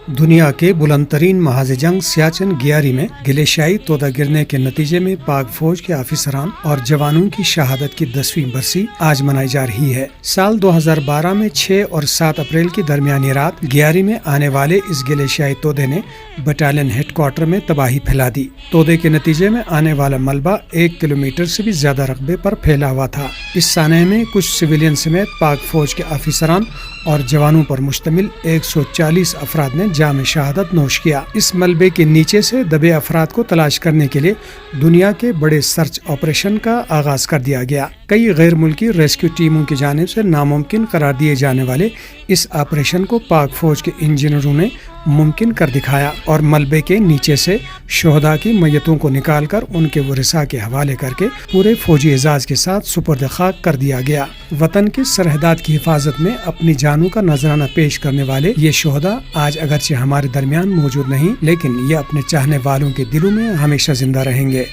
دنیا کے بلند ترین محاذ جنگ سیاچن گیاری میں گلیشیائی تودہ گرنے کے نتیجے میں پاک فوج کے آفیسران اور جوانوں کی شہادت کی 10ویں برسی آج منائی جا رہی ہے۔ سال 2012 میں 6 اور 7 اپریل کی درمیانی رات گیاری میں آنے والے اس گلیشیائی تودے نے بٹالین ہیڈ کوارٹر میں تباہی پھیلا دی۔ تودے کے نتیجے میں آنے والا ملبہ 1 کلومیٹر سے بھی زیادہ رقبے پر پھیلا ہوا تھا۔ اس سانحے میں کچھ سویلین سمیت پاک فوج کے آفیسران اور جوانوں پر مشتمل 140 افراد نے جام شہادت نوش کیا۔ اس ملبے کے نیچے سے دبے افراد کو تلاش کرنے کے لیے دنیا کے بڑے سرچ آپریشن کا آغاز کر دیا گیا۔ کئی غیر ملکی ریسکیو ٹیموں کی جانب سے ناممکن قرار دیے جانے والے اس آپریشن کو پاک فوج کے انجینئروں نے ممکن کر دکھایا اور ملبے کے نیچے سے شہداء کی میتوں کو نکال کر ان کے ورثاء کے حوالے کر کے پورے فوجی اعزاز کے ساتھ سپرد خاک کر دیا گیا۔ وطن کی سرحدات کی حفاظت میں اپنی جانوں کا نذرانہ پیش کرنے والے یہ شہداء آج اگرچہ ہمارے درمیان موجود نہیں، لیکن یہ اپنے چاہنے والوں کے دلوں میں ہمیشہ زندہ رہیں گے۔